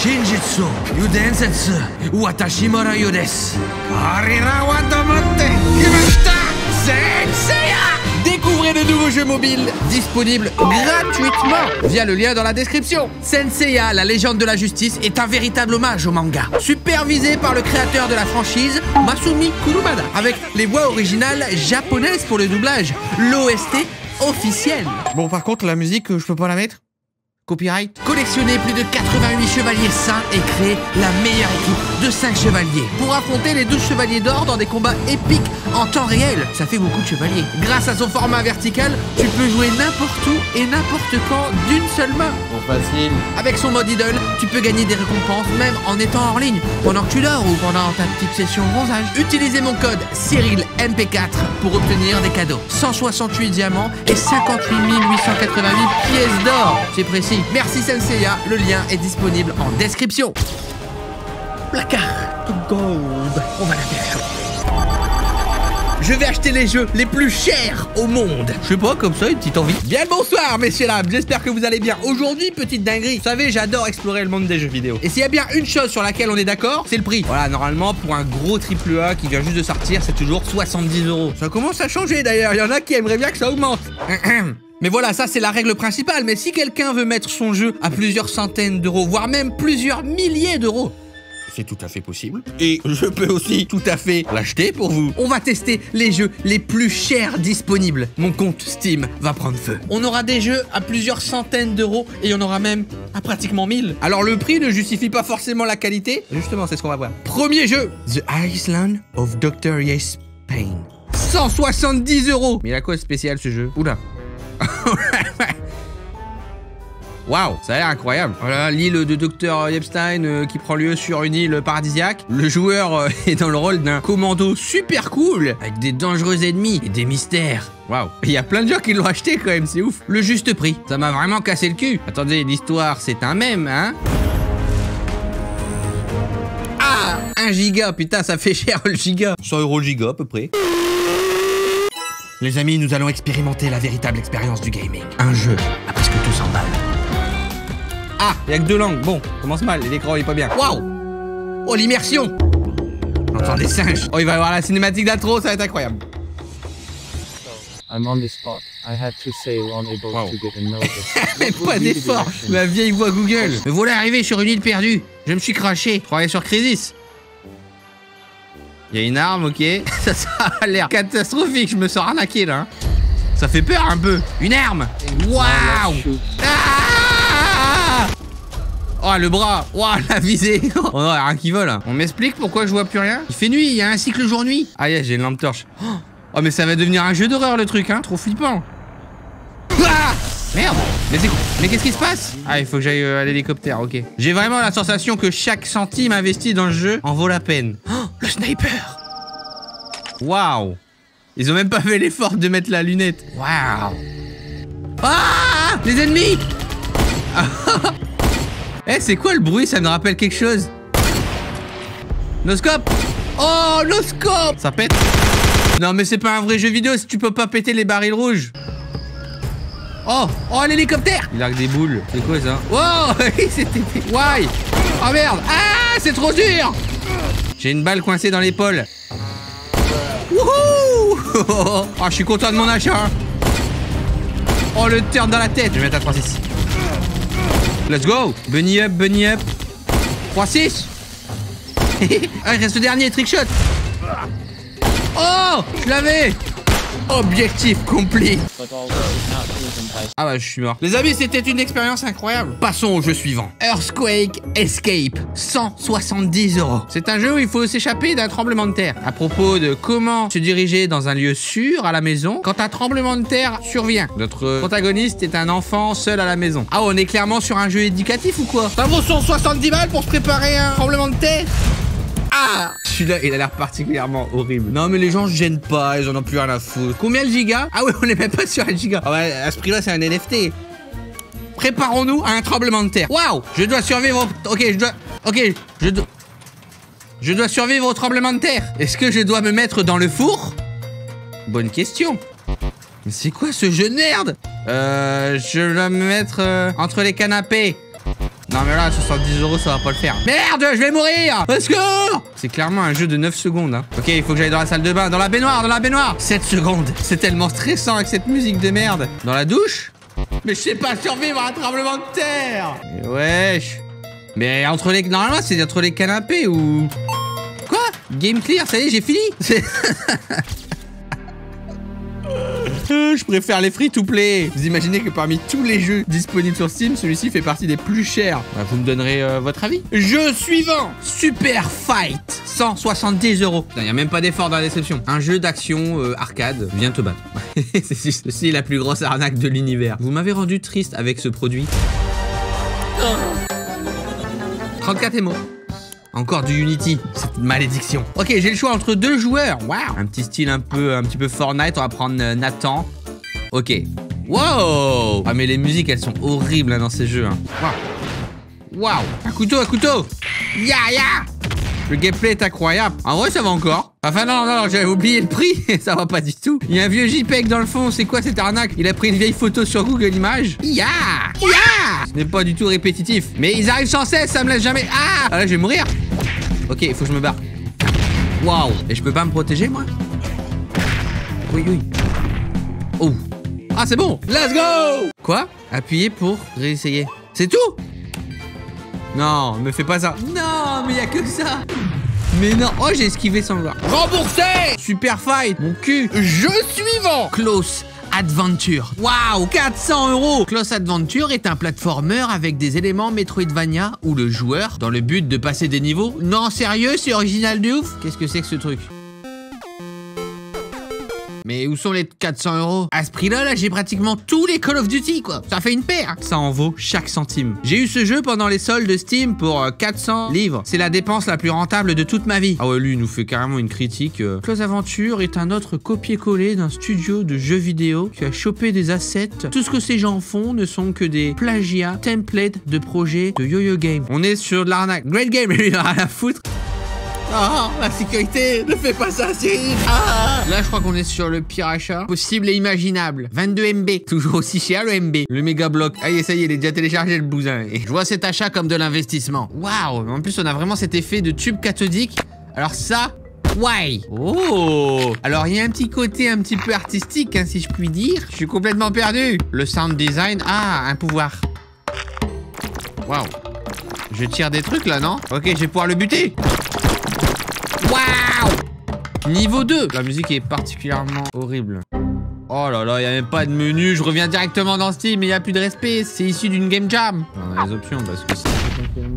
Shinjitsu, Yudensetsu, Watashimura Yudes. Arira wa tomotte, kimashita, Senseiya. Découvrez de nouveaux jeux mobiles disponibles gratuitement via le lien dans la description. Senseiya, la légende de la justice, est un véritable hommage au manga. Supervisé par le créateur de la franchise, Masumi Kurumada, avec les voix originales japonaises pour le doublage, l'OST officiel. Bon, par contre, la musique, je peux pas la mettre? Copyright. Collectionner plus de 88 chevaliers saints et créer la meilleure équipe de 5 chevaliers pour affronter les 12 chevaliers d'or dans des combats épiques en temps réel. Ça fait beaucoup de chevaliers. Grâce à son format vertical, tu peux jouer n'importe où et n'importe quand d'une seule main. Bon, facile. Avec son mode idole, tu peux gagner des récompenses même en étant hors ligne, pendant que tu dors ou pendant ta petite session bronzage. Utilisez mon code CyrilMP4 pour obtenir des cadeaux. 168 diamants et 58 888 pièces d'or. C'est précis. Merci Senseiya, le lien est disponible en description. La carte gold, on va la faire chaud. Je vais acheter les jeux les plus chers au monde. Je sais pas, comme ça, une petite envie. Bien le bonsoir, messieurs dames, j'espère que vous allez bien. Aujourd'hui, petite dinguerie. Vous savez, j'adore explorer le monde des jeux vidéo. Et s'il y a bien une chose sur laquelle on est d'accord, c'est le prix. Voilà, normalement, pour un gros AAA qui vient juste de sortir, c'est toujours 70 €. Ça commence à changer d'ailleurs, il y en a qui aimeraient bien que ça augmente. Mais voilà, ça c'est la règle principale. Mais si quelqu'un veut mettre son jeu à plusieurs centaines d'euros, voire même plusieurs milliers d'euros, c'est tout à fait possible. Et je peux aussi tout à fait l'acheter pour vous. On va tester les jeux les plus chers disponibles. Mon compte Steam va prendre feu. On aura des jeux à plusieurs centaines d'euros et il y en aura même à pratiquement 1000. Alors le prix ne justifie pas forcément la qualité. Justement, c'est ce qu'on va voir. Premier jeu, The Island of Dr. Yes Pain. 170 €. Mais il a quoi de spécial ce jeu? Oula. Waouh, ça a l'air incroyable. Voilà, l'île de Dr. Epstein qui prend lieu sur une île paradisiaque. Le joueur est dans le rôle d'un commando super cool, avec des dangereux ennemis et des mystères. Waouh, il y a plein de gens qui l'ont acheté quand même, c'est ouf. Le juste prix, ça m'a vraiment cassé le cul. Attendez, l'histoire c'est un mème, hein? Ah, 1 giga, putain, ça fait cher le giga. 100 € le giga à peu près. Les amis, nous allons expérimenter la véritable expérience du gaming. Un jeu à presque 200 balles. Ah, il y a que 2 langues. Bon, commence mal, l'écran est pas bien. Waouh! Oh, l'immersion! J'entends des singes. Oh, il va y avoir la cinématique d'intro, ça va être incroyable. I'm on the spot. I had to say we're unable to get a notice. Pas d'effort, la vieille voix Google. Me voilà arrivé sur une île perdue. Je me suis craché. Je croyais sur Crisis. Il y a une arme, ok. Ça a l'air catastrophique, je me sens arnaqué là. Ça fait peur un peu. Une arme. Waouh. Ah, oh, le bras. Waouh, la visée. Oh non, rien qui vole. On m'explique pourquoi je vois plus rien? Il fait nuit, il y a un cycle jour-nuit. Ah, yeah, j'ai une lampe torche. Oh, mais ça va devenir un jeu d'horreur le truc, hein. Trop flippant. Ah, merde. Mais qu'est-ce qui se passe? Ah, il faut que j'aille à l'hélicoptère, ok. J'ai vraiment la sensation que chaque centime investi dans le jeu en vaut la peine. Oh, le sniper. Waouh. Ils ont même pas fait l'effort de mettre la lunette. Waouh. Ah, les ennemis. Eh, c'est quoi le bruit? Ça me rappelle quelque chose. Noscope. Oh, noscope. Ça pète. Non, mais c'est pas un vrai jeu vidéo si tu peux pas péter les barils rouges. Oh, oh, l'hélicoptère. Il largue des boules. C'est quoi ça? Wow. C'était... Why? Oh merde. Ah, c'est trop dur. J'ai une balle coincée dans l'épaule. Wouhou. Oh, je suis content de mon achat. Oh, le turn dans la tête. Je vais mettre à 3-6. Let's go. Bunny up, bunny up. 3-6. Ah, il reste le dernier, trickshot. Oh, je l'avais. Objectif complet. Ah bah je suis mort. Les amis, c'était une expérience incroyable. Passons au jeu suivant. Earthquake Escape. 170 €. C'est un jeu où il faut s'échapper d'un tremblement de terre. À propos de comment se diriger dans un lieu sûr à la maison quand un tremblement de terre survient. Notre protagoniste est un enfant seul à la maison. Ah, on est clairement sur un jeu éducatif ou quoi? Ça vaut 170 balles pour se préparer à un tremblement de terre? Ah, celui-là, il a l'air particulièrement horrible. Non, mais les gens se gênent pas, ils en ont plus rien à foutre. Combien le giga? Ah ouais, on est même pas sur un giga. Ah ouais, à ce prix-là, c'est un NFT. Préparons-nous à un tremblement de terre. Waouh, je dois survivre au... Ok, je dois survivre au tremblement de terre. Est-ce que je dois me mettre dans le four? Bonne question. Mais c'est quoi ce jeu de merde? Je dois me mettre entre les canapés. Non mais là, 70 € ça va pas le faire. Merde, je vais mourir. Au secours. C'est clairement un jeu de 9 secondes. Hein. Ok, il faut que j'aille dans la salle de bain, dans la baignoire, 7 secondes. C'est tellement stressant avec cette musique de merde. Dans la douche? Mais je sais pas survivre à un tremblement de terre. Mais wesh. Mais entre les... Normalement, c'est entre les canapés ou... Quoi? Game clear, ça y est, j'ai fini. Je préfère les free-to-play. Vous imaginez que parmi tous les jeux disponibles sur Steam, celui-ci fait partie des plus chers. Bah, vous me donnerez votre avis. Jeu suivant. Super Fight. 170 €. Il n'y a même pas d'effort dans la description. Un jeu d'action arcade. Viens te battre. C'est aussi la plus grosse arnaque de l'univers. Vous m'avez rendu triste avec ce produit. 34 émos. Encore du Unity, cette malédiction. Ok, j'ai le choix entre 2 joueurs. Waouh. Un petit style un petit peu Fortnite. On va prendre Nathan. Ok. Wow. Ah mais les musiques, elles sont horribles hein, dans ces jeux. Hein. Waouh. Waouh. Un couteau. Ya. Le gameplay est incroyable. En vrai, ça va encore. Enfin non, j'avais oublié le prix. Ça va pas du tout. Il y a un vieux JPEG dans le fond. C'est quoi cette arnaque? Il a pris une vieille photo sur Google Images. Ya. Ce n'est pas du tout répétitif. Mais ils arrivent sans cesse, ça me laisse jamais. Ah là, je vais mourir. Ok, il faut que je me barre. Waouh. Et je peux pas me protéger, moi? Oui. Oh. Ah, c'est bon. Let's go. Quoi? Appuyer pour réessayer. C'est tout? Non, me fais pas ça. Non, mais y a que ça. Mais non. Oh, j'ai esquivé sans le voir. Remboursé. Super Fight. Mon cul. Jeu suivant. Close Adventure. Waouh, 400 €. Close Adventure est un platformer avec des éléments Metroidvania où le joueur, dans le but de passer des niveaux... Non, sérieux, c'est original de ouf. Qu'est-ce que c'est que ce truc? Mais où sont les 400 €? À ce prix-là, là, j'ai pratiquement tous les Call of Duty, quoi. Ça fait une paire. Ça en vaut chaque centime. J'ai eu ce jeu pendant les soldes Steam pour 400 livres. C'est la dépense la plus rentable de toute ma vie. Ah ouais, lui, il nous fait carrément une critique. Close Adventure est un autre copier-coller d'un studio de jeux vidéo qui a chopé des assets. Tout ce que ces gens font ne sont que des plagiats, templates de projets de Yo-Yo Game. On est sur de l'arnaque. Great Game, lui, il a rien à foutre. Ah, la sécurité, ne fais pas ça, Cyril. Ah. Là, je crois qu'on est sur le pire achat possible et imaginable. 22 MB, toujours aussi cher le MB. Le méga bloc. Ah, ça y est, il est déjà téléchargé le bousin. Et je vois cet achat comme de l'investissement. Waouh. En plus, on a vraiment cet effet de tube cathodique. Alors ça, ouais. Oh. Alors, il y a un petit côté un petit peu artistique, hein, si je puis dire. Je suis complètement perdu. Le sound design, un pouvoir. Waouh. Je tire des trucs là, non? Ok, je vais pouvoir le buter. Waouh! Niveau 2. La musique est particulièrement horrible. Oh là là, il n'y a même pas de menu. Je reviens directement dans Steam, mais il n'y a plus de respect. C'est issu d'une game jam. On a les options parce que c'est...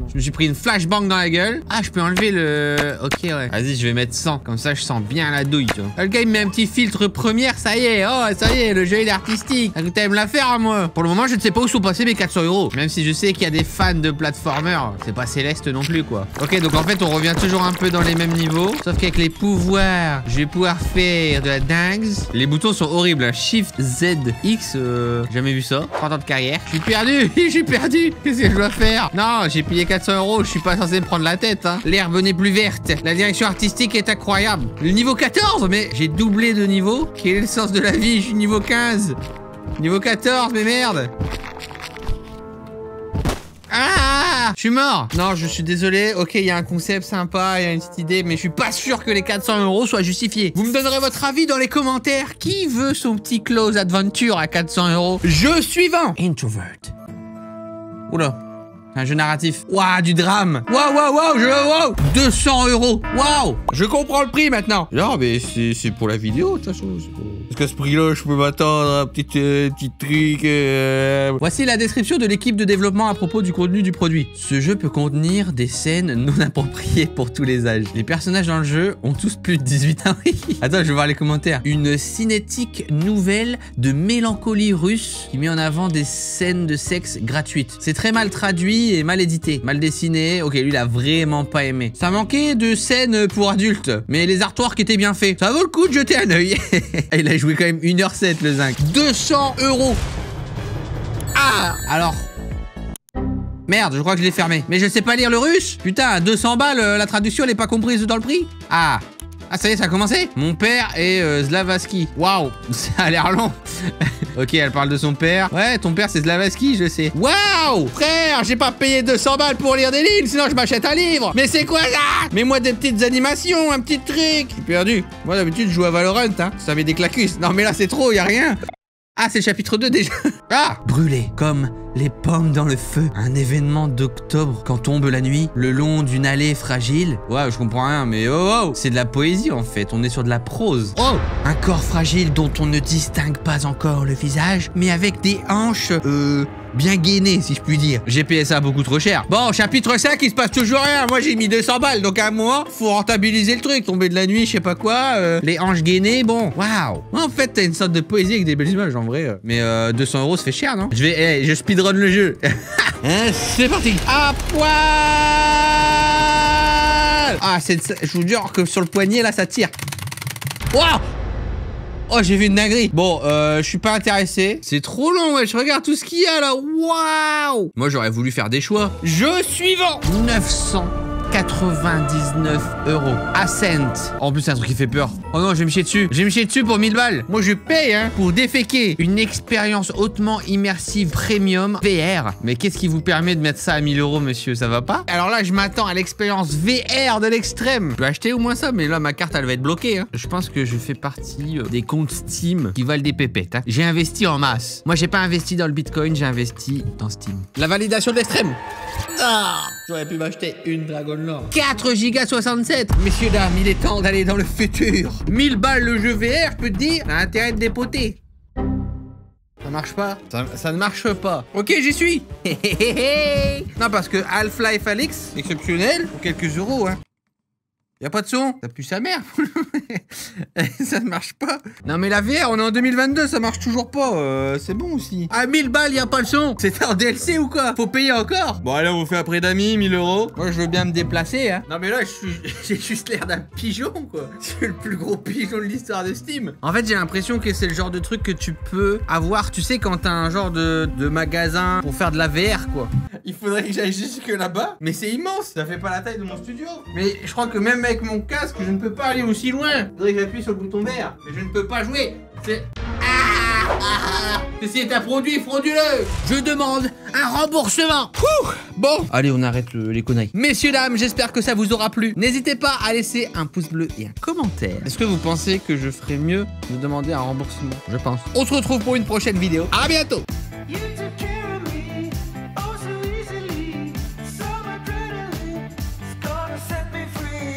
Je me suis pris une flashbang dans la gueule. Ah, je peux enlever le... Ok, ouais. Vas-y, je vais mettre 100. Comme ça, je sens bien la douille, tu vois. Là, le gars, il met un petit filtre première. Ça y est. Oh, ça y est, le jeu, il est artistique. Ah, t'aimes la faire, moi. Pour le moment, je ne sais pas où sont passés mes 400 €. Même si je sais qu'il y a des fans de platformer. C'est pas Céleste non plus, quoi. Ok, donc en fait, on revient toujours un peu dans les mêmes niveaux. Sauf qu'avec les pouvoirs, je vais pouvoir faire de la dingue. Les boutons sont horribles. Hein. Shift, Z, X. Jamais vu ça. 30 ans de carrière. Je suis perdu. Je suis perdu. Qu'est-ce que je dois faire? Non, j'ai payé 400 €, je suis pas censé me prendre la tête, hein. L'herbe n'est plus verte. La direction artistique est incroyable. Le niveau 14, mais j'ai doublé de niveau. Quel est le sens de la vie? Je suis niveau 15. Niveau 14, mais merde. Ah, je suis mort. Non, je suis désolé. Ok, il y a un concept sympa, il y a une petite idée, mais je suis pas sûr que les 400 € soient justifiés. Vous me donnerez votre avis dans les commentaires. Qui veut son petit Close Adventure à 400 €? Jeu suivant. Introvert. Oula. Un jeu narratif. Waouh, du drame. Waouh. 200 €. Waouh. Je comprends le prix maintenant. Non, mais c'est pour la vidéo, de toute façon. Parce qu'à ce prix-là, je peux m'attendre à un petit truc. Voici la description de l'équipe de développement à propos du contenu du produit. Ce jeu peut contenir des scènes non appropriées pour tous les âges. Les personnages dans le jeu ont tous plus de 18 ans. Attends, je vais voir les commentaires. Une cinétique nouvelle de mélancolie russe qui met en avant des scènes de sexe gratuites. C'est très mal traduit et mal édité, mal dessiné. Ok, lui il a vraiment pas aimé. Ça manquait de scènes pour adultes, mais les artworks étaient bien faits. Ça vaut le coup de jeter un œil. Il a joué quand même 1h07 le zinc. 200 €. Ah, alors... Merde, je crois que je l'ai fermé. Mais je sais pas lire le russe. Putain, 200 balles, la traduction elle est pas comprise dans le prix. Ah, Ah, ça y est, ça a commencé. Mon père est Zlavaski. Waouh, ça a l'air long. Ok, elle parle de son père. Ouais, ton père, c'est Zlavaski, je sais. Waouh, frère, j'ai pas payé 200 balles pour lire des livres, sinon je m'achète un livre. Mais c'est quoi ça? Mets-moi des petites animations, un petit truc. Je suis perdu. Moi, d'habitude, je joue à Valorant, hein. Ça met des claquus. Non, mais là, c'est trop, y a rien. Ah, c'est le chapitre 2 déjà. Ah, brûlé comme les pommes dans le feu. Un événement d'octobre quand tombe la nuit, le long d'une allée fragile. Ouais, je comprends rien, mais oh, c'est de la poésie en fait. On est sur de la prose. Oh, un corps fragile dont on ne distingue pas encore le visage, mais avec des hanches, bien gainées, si je puis dire. J'ai payé ça beaucoup trop cher. Bon, chapitre 5, il se passe toujours rien. Moi, j'ai mis 200 balles, donc à un moment, faut rentabiliser le truc. Tomber de la nuit, je sais pas quoi, les hanches gainées, bon, waouh. En fait, t'as une sorte de poésie avec des belles images, en vrai. Mais 200 €, ça fait cher, non? Je speedrun le jeu. Hein, c'est parti. À poil. Ah, je vous jure que sur le poignet, là, ça tire. Waouh. Oh, j'ai vu une dinguerie. Bon, je suis pas intéressé. C'est trop long, ouais. Je regarde tout ce qu'il y a là. Waouh. Moi, j'aurais voulu faire des choix. Jeu suivant. 999 €. Ascent. En plus, c'est un truc qui fait peur. Oh non, je vais me chier dessus. Je vais me chier dessus pour 1000 balles. Moi, je paye, hein, pour déféquer. Une expérience hautement immersive premium VR. Mais qu'est-ce qui vous permet de mettre ça à 1000 €, monsieur? Ça va pas? Alors là, je m'attends à l'expérience VR de l'extrême. Je vais acheter au moins ça, mais là, ma carte, elle va être bloquée, hein. Je pense que je fais partie des comptes Steam qui valent des pépettes, hein. J'ai investi en masse. Moi, j'ai pas investi dans le Bitcoin, j'ai investi dans Steam. La validation de l'extrême. Ah, j'aurais pu m'acheter une Dragon Lore. 4 Go 67. Messieurs, dames, il est temps d'aller dans le futur. 1000 balles le jeu VR, je peux te dire, ça a intérêt de dépoter. Ça marche pas? Ça ne marche pas. Ok, j'y suis. Non, parce que Half-Life Alyx, exceptionnel, pour quelques euros, hein. Y'a pas de son? Ça pue sa mère. Ça ne marche pas. Non mais la VR, on est en 2022, ça marche toujours pas. C'est bon aussi. À 1000 balles, y'a pas le son. C'est un DLC ou quoi? Faut payer encore? Bon allez, on vous fait après d'amis, 1000 €. Moi, je veux bien me déplacer, hein. Non mais là, j'ai juste l'air d'un pigeon, quoi. C'est le plus gros pigeon de l'histoire de Steam. En fait, j'ai l'impression que c'est le genre de truc que tu peux avoir, tu sais, quand t'as un genre de magasin pour faire de la VR, quoi. Il faudrait que j'aille jusque là-bas. Mais c'est immense. Ça fait pas la taille de mon studio. Mais je crois que même avec mon casque, je ne peux pas aller aussi loin. Il faudrait que j'appuie sur le bouton vert. Mais je ne peux pas jouer. C'est... Ceci est un produit frauduleux. Je demande un remboursement. Bon, allez, on arrête les conneries. Messieurs, dames, j'espère que ça vous aura plu. N'hésitez pas à laisser un pouce bleu et un commentaire. Est-ce que vous pensez que je ferais mieux de demander un remboursement? Je pense. On se retrouve pour une prochaine vidéo. À bientôt.